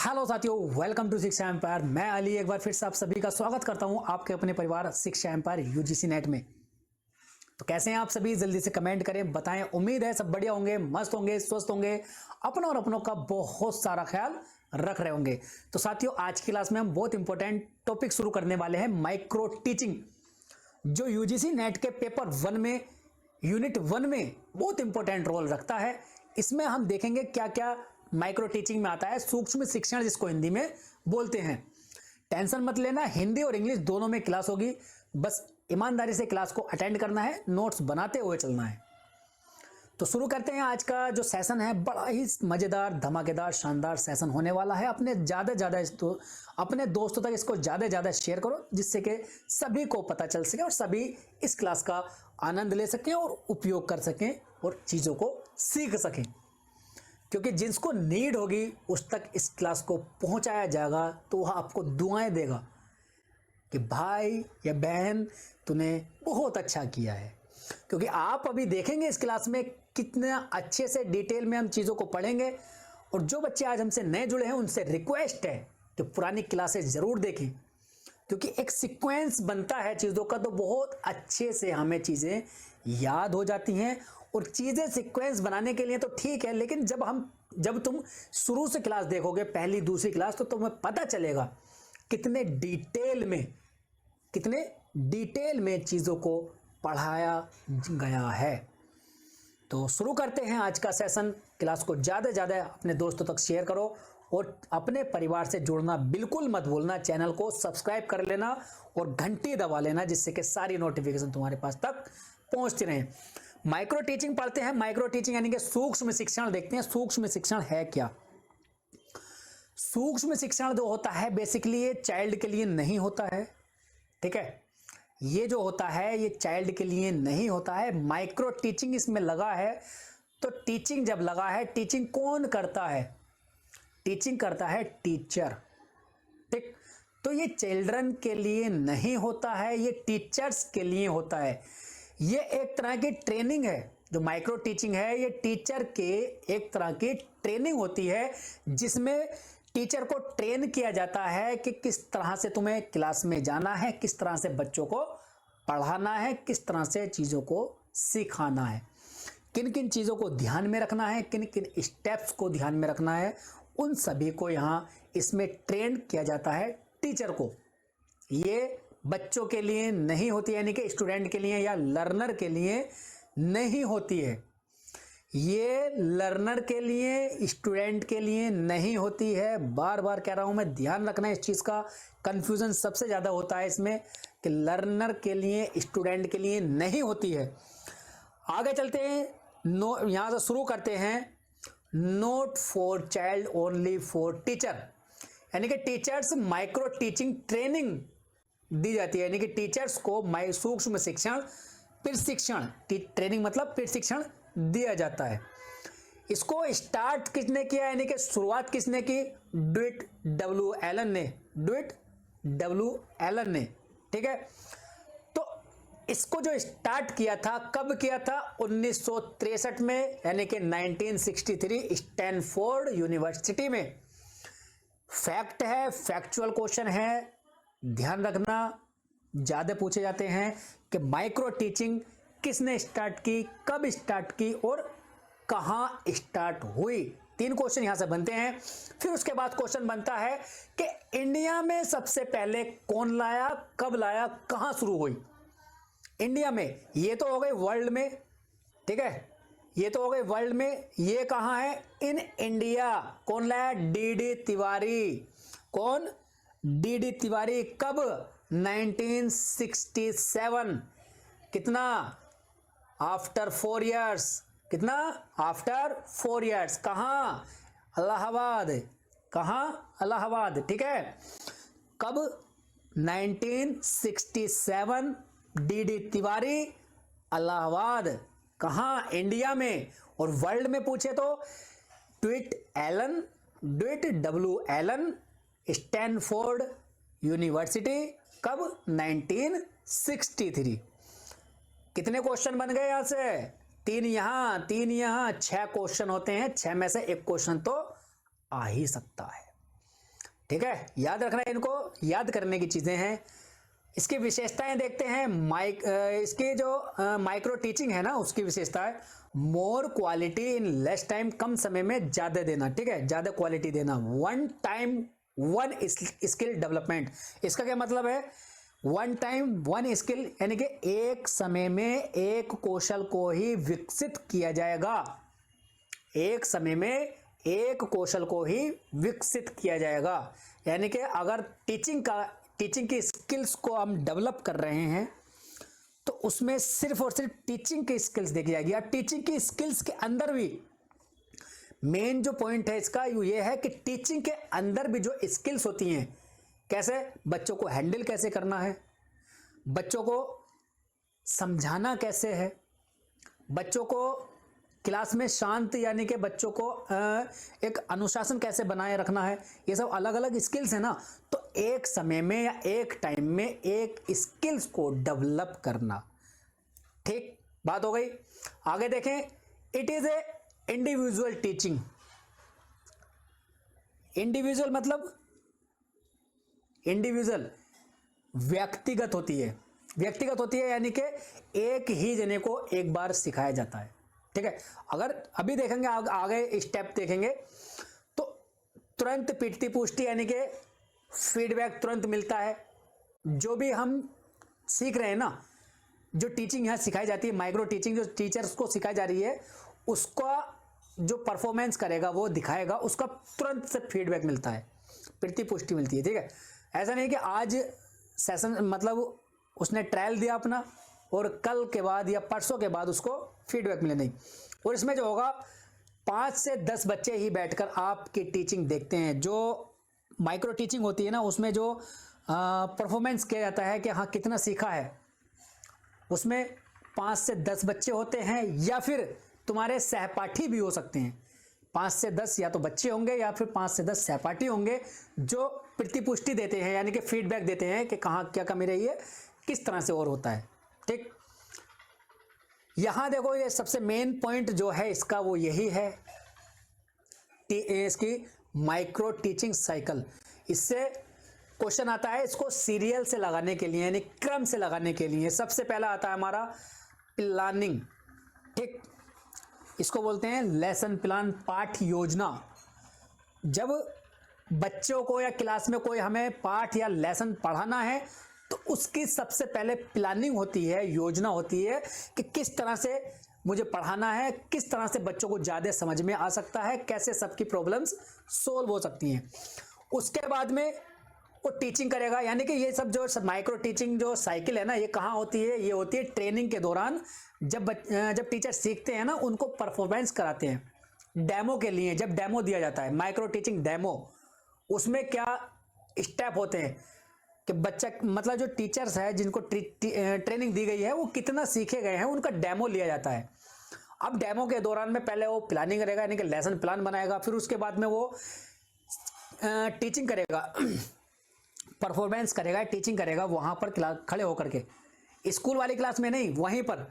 Hello साथियों, welcome to शिक्षा empire. मैं अली एक बार फिर से आप सभी का स्वागत करता हूं आपके अपने परिवार शिक्षा एम्पायर यूजीसी नेट में। तो कैसे हैं आप सभी? जल्दी से कमेंट करें, बताएं। उम्मीद है सब बढ़िया होंगे, मस्त होंगे, स्वस्थ होंगे, अपना और अपनों का बहुत सारा ख्याल रख रहे होंगे। तो साथियों, आज की क्लास में हम बहुत इंपॉर्टेंट टॉपिक शुरू करने वाले हैं, माइक्रो टीचिंग, जो यूजीसी नेट के पेपर 1 में, यूनिट 1 में बहुत इंपॉर्टेंट रोल रखता है। इसमें हम देखेंगे क्या क्या माइक्रो टीचिंग में आता है, सूक्ष्म शिक्षण जिसको हिंदी में बोलते हैं। टेंशन मत लेना, हिंदी और इंग्लिश दोनों में क्लास होगी, बस ईमानदारी से क्लास को अटेंड करना है, नोट्स बनाते हुए चलना है। तो शुरू करते हैं। आज का जो सेशन है बड़ा ही मजेदार, धमाकेदार, शानदार सेशन होने वाला है। अपने अपने दोस्तों तक इसको ज्यादा शेयर करो, जिससे कि सभी को पता चल सके और सभी इस क्लास का आनंद ले सकें और उपयोग कर सकें और चीजों को सीख सकें। क्योंकि जिसको नीड होगी उस तक इस क्लास को पहुंचाया जाएगा, तो वह आपको दुआएं देगा कि भाई या बहन तूने बहुत अच्छा किया है। क्योंकि आप अभी देखेंगे इस क्लास में कितना अच्छे से डिटेल में हम चीज़ों को पढ़ेंगे। और जो बच्चे आज हमसे नए जुड़े हैं उनसे रिक्वेस्ट है कि पुरानी क्लासेस ज़रूर देखें, क्योंकि एक सीक्वेंस बनता है चीज़ों का, तो बहुत अच्छे से हमें चीज़ें याद हो जाती हैं। और चीज़ें सीक्वेंस बनाने के लिए तो ठीक है, लेकिन जब तुम शुरू से क्लास देखोगे, पहली दूसरी क्लास, तो तुम्हें पता चलेगा कितने डिटेल में चीज़ों को पढ़ाया गया है। तो शुरू करते हैं आज का सेशन। क्लास को ज़्यादा अपने दोस्तों तक शेयर करो और अपने परिवार से जुड़ना बिल्कुल मत भूलना। चैनल को सब्सक्राइब कर लेना और घंटी दबा लेना, जिससे कि सारी नोटिफिकेशन तुम्हारे पास तक पहुंचती रहे। माइक्रो टीचिंग पढ़ते हैं। माइक्रो टीचिंग यानी कि सूक्ष्म शिक्षण देखते हैं। सूक्ष्म शिक्षण है क्या? सूक्ष्म शिक्षण जो होता है बेसिकली ये चाइल्ड के लिए नहीं होता है, ठीक है। ये जो होता है ये चाइल्ड के लिए नहीं होता है। माइक्रो टीचिंग इसमें लगा है। तो टीचिंग जब लगा है, टीचिंग कौन करता है? टीचिंग करता है टीचर, ठीक। तो ये चिल्ड्रन के लिए नहीं होता है, ये टीचर्स के लिए होता है। ये एक तरह की ट्रेनिंग है। जो माइक्रो टीचिंग है ये टीचर के एक तरह की ट्रेनिंग होती है, जिसमें टीचर को ट्रेन किया जाता है कि किस तरह से तुम्हें क्लास में जाना है, किस तरह से बच्चों को पढ़ाना है, किस तरह से चीज़ों को सिखाना है, किन किन चीज़ों को ध्यान में रखना है, किन किन स्टेप्स को ध्यान में रखना है, उन सभी को यहाँ इसमें ट्रेन किया जाता है टीचर को। ये बच्चों के लिए नहीं होती, यानी कि स्टूडेंट के लिए या लर्नर के लिए नहीं होती है। ये लर्नर के लिए, स्टूडेंट के लिए नहीं होती है। बार बार कह रहा हूं मैं, ध्यान रखना इस चीज़ का। कंफ्यूजन सबसे ज़्यादा होता है इसमें कि लर्नर के लिए, स्टूडेंट के लिए नहीं होती है। आगे चलते हैं, यहाँ से शुरू करते हैं। Note for child, only for teacher, यानी कि टीचर्स माइक्रो टीचिंग ट्रेनिंग दी जाती है। यानी कि टीचर्स को सूक्ष्म शिक्षण प्रशिक्षण, ट्रेनिंग मतलब प्रशिक्षण दिया जाता है। इसको स्टार्ट किसने किया, यानी कि शुरुआत किसने की? ड्यूइट डब्ल्यू एलन ने, ठीक है। तो इसको जो स्टार्ट किया था, कब किया था? 1963 में, यानी कि 1963 स्टैनफोर्ड यूनिवर्सिटी में। फैक्ट है, फैक्चुअल क्वेश्चन है, ध्यान रखना। ज्यादा पूछे जाते हैं कि माइक्रो टीचिंग किसने स्टार्ट की, कब स्टार्ट की और कहां स्टार्ट हुई। 3 क्वेश्चन यहां से बनते हैं। फिर उसके बाद क्वेश्चन बनता है कि इंडिया में सबसे पहले कौन लाया, कब लाया, कहां शुरू हुई। इंडिया में, ये तो हो गई वर्ल्ड में, ठीक है, ये तो हो गई वर्ल्ड में। ये कहां है? In India. कौन लाया? डीडी तिवारी। कौन? डीडी तिवारी। कब? 1967। कितना? After 4 years. कितना? After 4 years. कहां? इलाहाबाद। कहां? इलाहाबाद, ठीक है। कब? 1967 डीडी तिवारी, इलाहाबाद। कहां? इंडिया में। और वर्ल्ड में पूछे तो ड्यूइट डब्ल्यू एलन, स्टैनफोर्ड यूनिवर्सिटी। कब? 1963। कितने क्वेश्चन बन गए यहां से? 3 यहां, 6 क्वेश्चन होते हैं। 6 में से 1 क्वेश्चन तो आ ही सकता है। ठीक है, याद रखना, इनको याद करने की चीजें हैं। इसकी विशेषताएं देखते हैं। इसकी जो माइक्रो टीचिंग है ना, उसकी विशेषता है more quality in less time, कम समय में ज्यादा देना। ठीक है, ज्यादा क्वालिटी देना। One time one skill development, इसका क्या मतलब है? वन टाइम वन स्किल यानी कि एक समय में एक कौशल को ही विकसित किया जाएगा। एक समय में एक कौशल को ही विकसित किया जाएगा। यानी कि अगर टीचिंग की स्किल्स को हम डेवलप कर रहे हैं तो उसमें सिर्फ और सिर्फ टीचिंग की स्किल्स देखी जाएगी। और टीचिंग की स्किल्स के अंदर भी मेन जो पॉइंट है इसका ये है कि टीचिंग के अंदर भी जो स्किल्स होती हैं, कैसे बच्चों को हैंडल कैसे करना है, बच्चों को समझाना कैसे है, बच्चों को क्लास में शांत यानी कि बच्चों को एक अनुशासन कैसे बनाए रखना है, ये सब अलग अलग स्किल्स है ना। तो एक समय में या एक टाइम में एक स्किल्स को डेवलप करना। ठीक बात हो गई। आगे देखें, it is a individual teaching. Individual मतलब इंडिविजुअल व्यक्तिगत होती है। व्यक्तिगत होती है यानी कि एक ही जने को एक बार सिखाया जाता है। ठीक है, अगर अभी देखेंगे आगे स्टेप देखेंगे तो तुरंत पिटती पुष्टि यानी कि फीडबैक तुरंत मिलता है। जो भी हम सीख रहे हैं ना, जो टीचिंग यहाँ सिखाई जाती है, माइक्रो टीचिंग जो टीचर्स को सिखाई जा रही है, उसका जो परफॉर्मेंस करेगा वो दिखाएगा, उसका तुरंत से फीडबैक मिलता है, पिटती पुष्टि मिलती है। ठीक है, ऐसा नहीं कि आज सेशन मतलब उसने ट्रायल दिया अपना और कल के बाद या परसों के बाद उसको फीडबैक मिले, नहीं। और इसमें जो होगा 5 से 10 बच्चे ही बैठकर आपकी टीचिंग देखते हैं। जो माइक्रो टीचिंग होती है ना, उसमें जो परफॉर्मेंस किया जाता है कि हाँ कितना सीखा है, उसमें 5 से 10 बच्चे होते हैं या फिर तुम्हारे सहपाठी भी हो सकते हैं। 5 से 10 या तो बच्चे होंगे या फिर 5 से 10 सहपाठी होंगे जो प्रतिपुष्टि देते हैं यानी कि फीडबैक देते हैं कि कहाँ क्या कमी रही है, किस तरह से और होता है। ठीक, यहां देखो ये सबसे मेन पॉइंट जो है इसका वो यही है, इसकी माइक्रो टीचिंग साइकिल। इससे क्वेश्चन आता है इसको सीरियल से लगाने के लिए यानी क्रम से लगाने के लिए। सबसे पहला आता है हमारा प्लानिंग। ठीक, इसको बोलते हैं लेसन प्लान, पाठ योजना। जब बच्चों को या क्लास में कोई हमें पाठ या लेसन पढ़ाना है तो उसकी सबसे पहले प्लानिंग होती है, योजना होती है कि किस तरह से मुझे पढ़ाना है, किस तरह से बच्चों को ज़्यादा समझ में आ सकता है, कैसे सबकी प्रॉब्लम्स सोल्व हो सकती हैं। उसके बाद में वो टीचिंग करेगा। यानी कि ये सब जो माइक्रो टीचिंग जो साइकिल है ना, ये कहाँ होती है? ये होती है ट्रेनिंग के दौरान। जब टीचर सीखते हैं ना, उनको परफॉर्मेंस कराते हैं डेमो के लिए। जब डेमो दिया जाता है माइक्रो टीचिंग डेमो, उसमें क्या स्टेप होते हैं कि बच्चा मतलब जो टीचर्स है जिनको ट्रेनिंग दी गई है वो कितना सीखे गए हैं, उनका डेमो लिया जाता है। अब डेमो के दौरान में पहले वो प्लानिंग करेगा यानी कि लेसन प्लान बनाएगा, फिर उसके बाद में वो टीचिंग करेगा, परफॉर्मेंस करेगा, टीचिंग करेगा वहां पर खड़े होकर के, स्कूल वाली क्लास में नहीं, वहीं पर।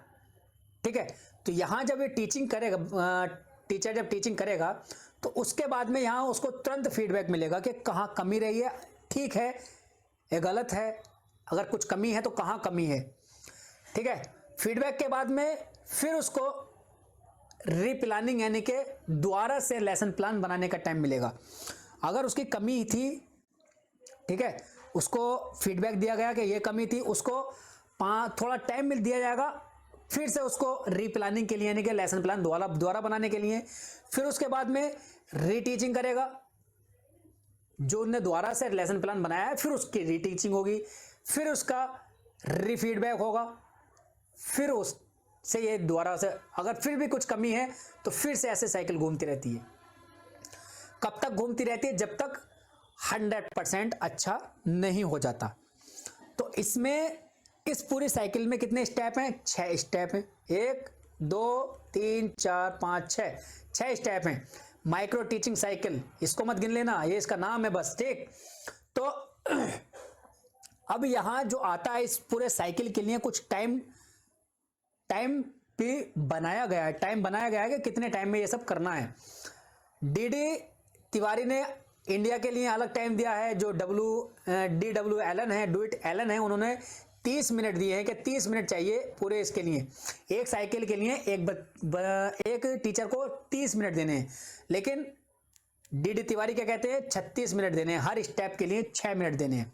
ठीक है, तो यहां जब ये टीचिंग करेगा, टीचर जब टीचिंग करेगा तो उसके बाद में यहां उसको तुरंत फीडबैक मिलेगा कि कहाँ कमी रही है, ठीक है ये गलत है, अगर कुछ कमी है तो कहाँ कमी है। ठीक है, फीडबैक के बाद में फिर उसको रीप्लानिंग यानी कि दोबारा से लेसन प्लान बनाने का टाइम मिलेगा। अगर उसकी कमी थी, ठीक है, उसको फीडबैक दिया गया कि ये कमी थी, उसको थोड़ा टाइम मिल दिया जाएगा फिर से उसको रीप्लानिंग के लिए यानी कि लेसन प्लान दोबारा बनाने के लिए। फिर उसके बाद में रीटीचिंग करेगा, जो उन्होंने दोबारा से लेसन प्लान बनाया है फिर उसकी रीटीचिंग होगी, फिर उसका रीफीडबैक होगा, फिर उससे ये दोबारा से अगर फिर भी कुछ कमी है तो फिर से ऐसे साइकिल घूमती रहती है। कब तक घूमती रहती है? जब तक 100% अच्छा नहीं हो जाता। तो इसमें इस पूरी साइकिल में कितने स्टेप हैं? 6 स्टेप हैं। 1 2 3 4 5 6 स्टेप हैं माइक्रो टीचिंग साइकिल। इसको मत गिन लेना, ये इसका नाम है बस। ठीक, तो अब यहां जो आता है इस पूरे साइकिल के लिए कुछ टाइम भी बनाया गया है। टाइम बनाया गया है कि कितने टाइम में ये सब करना है। डीडी तिवारी ने इंडिया के लिए अलग टाइम दिया है, जो DW एलन है, डूइट एलन है, उन्होंने 30 मिनट दिए हैं कि 30 मिनट चाहिए पूरे इसके लिए, एक साइकिल के लिए एक टीचर को 30 मिनट देने हैं। लेकिन DD तिवारी क्या कहते हैं, 36 मिनट देने हैं, हर स्टेप के लिए 6 मिनट देने हैं।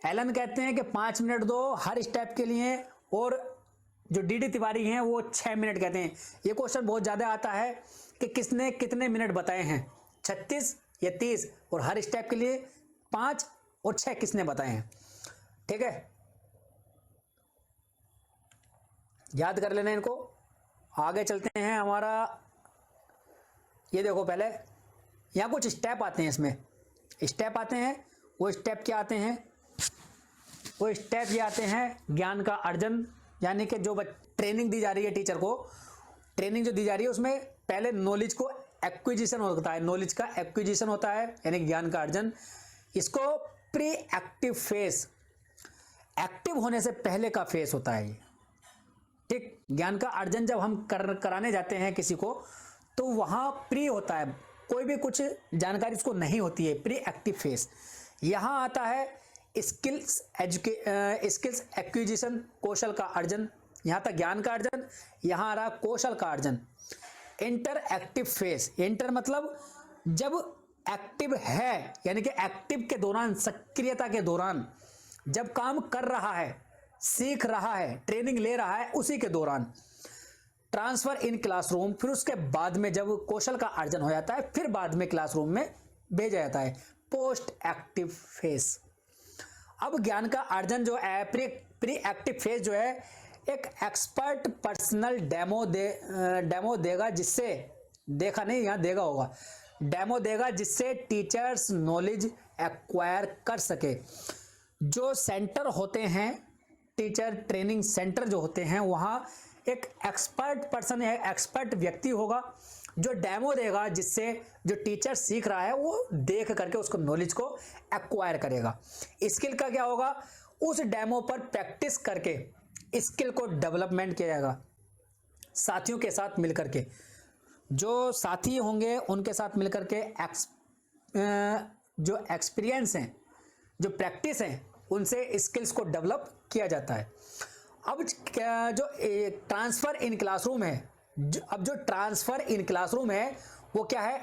एलन कहते हैं कि 5 मिनट दो हर स्टेप के लिए, और जो DD तिवारी हैं वो 6 मिनट कहते हैं। ये क्वेश्चन बहुत ज़्यादा आता है कि किसने कितने मिनट बताए हैं, 36 या 30, और हर स्टेप के लिए 5 और 6 किसने बताए हैं। ठीक है, याद कर लेना इनको। आगे चलते हैं। हमारा ये देखो, पहले यहाँ कुछ स्टेप आते हैं, इसमें स्टेप आते हैं। वो स्टेप क्या आते हैं, वो स्टेप ये आते हैं ज्ञान का अर्जन, यानी कि जो ट्रेनिंग दी जा रही है टीचर को, ट्रेनिंग जो दी जा रही है उसमें पहले नॉलेज को एक्विजिशन होता है, नॉलेज का एक्विजिशन होता है यानी ज्ञान का अर्जन। इसको प्री एक्टिव फेज, एक्टिव होने से पहले का फेज होता है ये। ठीक, ज्ञान का अर्जन जब हम कराने जाते हैं किसी को, तो वहाँ प्री होता है, कोई भी कुछ जानकारी उसको नहीं होती है, प्री एक्टिव फेज। यहाँ आता है स्किल्स एक्विजिशन, कौशल का अर्जन। यहाँ तक ज्ञान का अर्जन, यहाँ आ रहा कौशल का अर्जन। इंटर एक्टिव फेज, इंटर मतलब जब एक्टिव है, यानी कि एक्टिव के दौरान, सक्रियता के दौरान, जब काम कर रहा है, सीख रहा है, ट्रेनिंग ले रहा है, उसी के दौरान। ट्रांसफर इन क्लासरूम, फिर उसके बाद में जब कौशल का अर्जन हो जाता है, फिर बाद में क्लासरूम में भेजा जाता है, पोस्ट एक्टिव फेज। अब ज्ञान का अर्जन जो है, प्री एक्टिव फेज जो है, एक एक्सपर्ट पर्सनल डेमो देगा, जिससे, देखा नहीं यहाँ देगा होगा, डेमो देगा जिससे टीचर्स नॉलेज एक्वायर कर सके। जो सेंटर होते हैं, टीचर ट्रेनिंग सेंटर जो होते हैं, वहाँ एक एक्सपर्ट पर्सन है, एक्सपर्ट व्यक्ति होगा जो डेमो देगा, जिससे जो टीचर सीख रहा है वो देख करके उसको नॉलेज को एक्वायर करेगा। स्किल का क्या होगा, उस डेमो पर प्रैक्टिस करके स्किल को डेवलपमेंट किया जाएगा, साथियों के साथ मिलकर के। जो साथी होंगे उनके साथ मिलकर के जो एक्सपीरियंस हैं, जो प्रैक्टिस हैं, उनसे स्किल्स को डेवलप किया जाता है। अब जो ट्रांसफर इन क्लासरूम है, अब जो ट्रांसफर इन क्लासरूम है वो क्या है,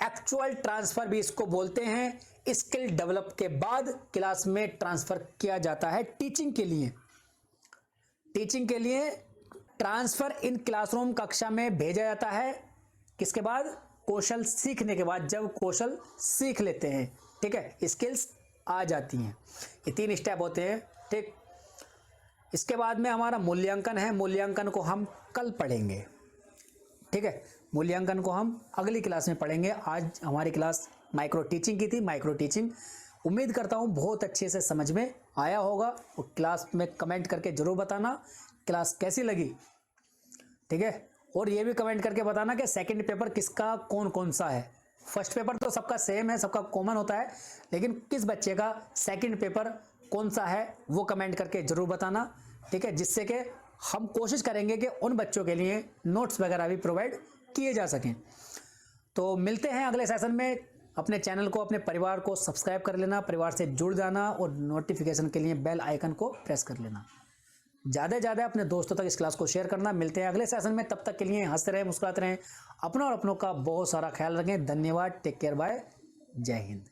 एक्चुअल ट्रांसफर भी इसको बोलते हैं। स्किल डेवलप के बाद क्लास में ट्रांसफर किया जाता है टीचिंग के लिए। टीचिंग के लिए ट्रांसफर इन क्लासरूम कक्षा में भेजा जाता है, किसके बाद, कौशल सीखने के बाद, जब कौशल सीख लेते हैं। ठीक है, स्किल्स आ जाती हैं। ये 3 स्टेप होते हैं। ठीक, इसके बाद में हमारा मूल्यांकन है। मूल्यांकन को हम कल पढ़ेंगे। ठीक है, मूल्यांकन को हम अगली क्लास में पढ़ेंगे। आज हमारी क्लास माइक्रो टीचिंग की थी, माइक्रो टीचिंग। उम्मीद करता हूँ बहुत अच्छे से समझ में आया होगा। और क्लास में कमेंट करके ज़रूर बताना क्लास कैसी लगी। ठीक है, और ये भी कमेंट करके बताना कि सेकंड पेपर किसका कौन कौन सा है। फर्स्ट पेपर तो सबका सेम है, सबका कॉमन होता है, लेकिन किस बच्चे का सेकंड पेपर कौन सा है वो कमेंट करके ज़रूर बताना। ठीक है, जिससे कि हम कोशिश करेंगे कि उन बच्चों के लिए नोट्स वगैरह भी प्रोवाइड किए जा सकें। तो मिलते हैं अगले सेशन में। अपने चैनल को, अपने परिवार को सब्सक्राइब कर लेना, परिवार से जुड़ जाना, और नोटिफिकेशन के लिए बेल आइकन को प्रेस कर लेना। ज़्यादा से ज़्यादा अपने दोस्तों तक इस क्लास को शेयर करना। मिलते हैं अगले सेशन में, तब तक के लिए हंसते रहें, मुस्कुराते रहें, अपना और अपनों का बहुत सारा ख्याल रखें। धन्यवाद, टेक केयर, बाय, जय हिंद।